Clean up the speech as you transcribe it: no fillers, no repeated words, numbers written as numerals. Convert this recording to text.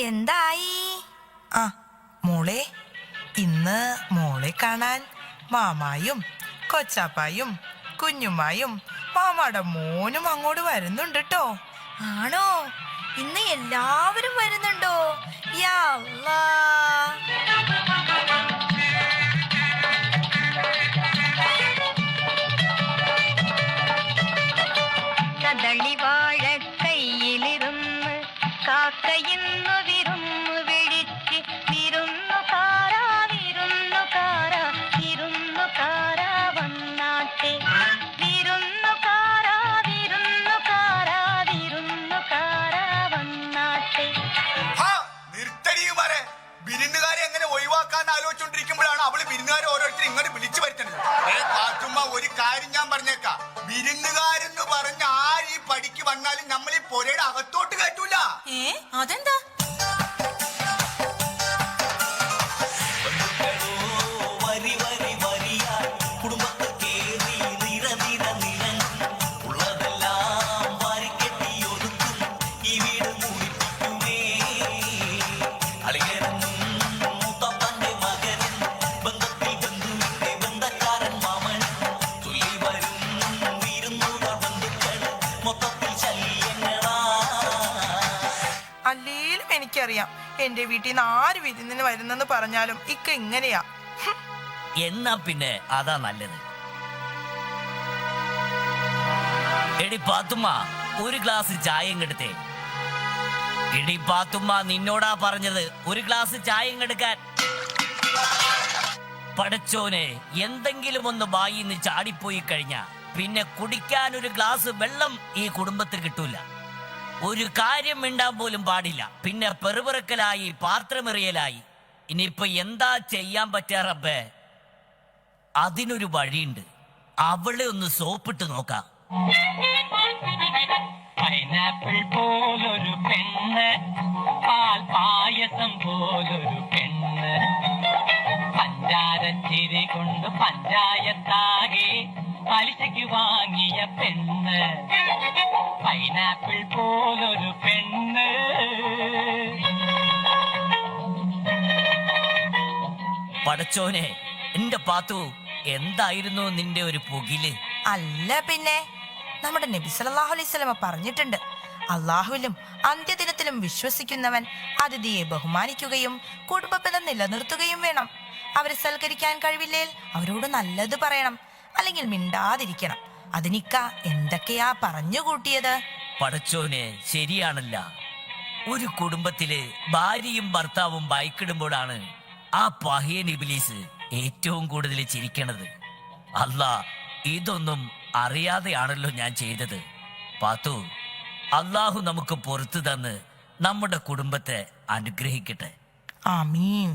എന്തായി? ആ മോളെ, ഇന്ന് മോളെ കാണാൻ മാമായും കൊച്ചാപ്പായും കുഞ്ഞുമായും മാമാടെ മോനും അങ്ങോട്ട് വരുന്നുണ്ട് ട്ടോ. ആണോ? ഇന്ന് എല്ലാവരും വരുന്നുണ്ടോ? യാ അല്ലാ. കദളി വാഴ കയ്യിലിരുന്ന് കാക്കയിന്നു വിരുന്നു വിളിച്ച് വിരുന്നുകാരാ വിരുന്നുകാരാ വിരുന്നുകാരാ വന്നാട്ടെ വിരുന്നുകാരാ വിരുന്നുകാരാ വിരുന്നുകാരാ വന്നാട്ടെ. വിരുന്നുകാരെ എങ്ങനെ ഒഴിവാക്കാൻ ആലോചിച്ചോണ്ടിരിക്കുമ്പോഴാണ് അവള് വിരുന്നുകാരെ ഓരോരുത്തരും ഇങ്ങോട്ട് വിളിച്ചു വരുത്തുന്നത്. ഒരു കാര്യം ഞാൻ പറഞ്ഞേക്കാം, വിരുന്നുകാരെന്ന് പറഞ്ഞ ആര് ഈ പടിക്ക് വന്നാലും നമ്മൾ ഈ പുരയുടെ അകത്തോട്ട് കയറ്റൂല. അതെന്താ? അല്ലേലും എനിക്കറിയാം, എന്റെ വീട്ടിൽ നിന്ന് ആര് വിരുന്നിന് വരുന്നെന്ന് പറഞ്ഞാലും ഇക്ക ഇങ്ങനെയാ. എന്നാ പിന്നെ അതാ നല്ലത്. എടി പാത്തുമ്മ, ഒരു ഗ്ലാസ് ചായ എടുത്തേ. എടി പാത്തുമ്മ, നിന്നോടാ പറഞ്ഞത് ഒരു ഗ്ലാസ് ചായ എടുക്കാൻ. പടച്ചോനെ, എന്തെങ്കിലും ഒന്ന് ബായിന്ന് ചാടിപ്പോയി കഴിഞ്ഞ പിന്നെ കുടിക്കാൻ ഒരു ഗ്ലാസ് വെള്ളം ഈ കുടുംബത്തിൽ കിട്ടൂല. ഒരു കാര്യം മിണ്ടാൻ പോലും പാടില്ല. പിന്നെ പെറുപിറക്കലായി, പാത്രമെറിയലായി. ഇനിയിപ്പൊ എന്താ ചെയ്യാൻ പറ്റാ റബ്ബേ? അതിനൊരു വഴിയുണ്ട്. അവളെ ഒന്ന് സോപ്പിട്ട് നോക്കാം. പൈനാപ്പിൾ പോലൊരു പെണ്ണ്, പാൽ പായസം പോലൊരു പെണ്ണ്, പഞ്ചാരച്ചിരി കൊണ്ട് പഞ്ചായത്താകെ പലിശയ്ക്ക് വാങ്ങിയ പെണ്ണ്, പൈനാപ്പിൾ പോലൊരു പെണ്ണ്. പടച്ചോനെ, എന്റെ പാത്തു, എന്തായിരുന്നു നിന്റെ ഒരു പുകില്? അല്ല പിന്നെ, നമ്മുടെ നബി സല്ലല്ലാഹു അലൈഹി വസല്ലമ പറഞ്ഞിട്ടുണ്ട്, അള്ളാഹുവിലും അന്ത്യദിനത്തിലും വിശ്വസിക്കുന്നവൻ അതിഥിയെ ബഹുമാനിക്കുകയും കുടുംബബന്ധം നിലനിർത്തുകയും വേണം. അവരെ സൽക്കരിക്കാൻ കഴിവില്ലേൽ അവരോട് നല്ലത് പറയണം, അല്ലെങ്കിൽ മിണ്ടാതിരിക്കണം. അതിനിക്ക എന്തൊക്കെയാ പറഞ്ഞു കൂട്ടിയത്? പടച്ചോനെ, ശരിയാണല്ല. ഒരു കുടുംബത്തില് ഭാര്യയും ഭർത്താവും ബൈക്കിടുമ്പോഴാണ് ആ പഹിയൻ ഇബ്ലീസ് ഏറ്റവും കൂടുതൽ ചിരിക്കണത്. അല്ലാ, ഇതൊന്നും അറിയാതെയാണല്ലോ ഞാൻ ചെയ്തത്. പാത്തു, അള്ളാഹു നമുക്ക് പുറത്തു തന്ന് നമ്മുടെ കുടുംബത്തെ അനുഗ്രഹിക്കട്ടെ. ആമീൻ.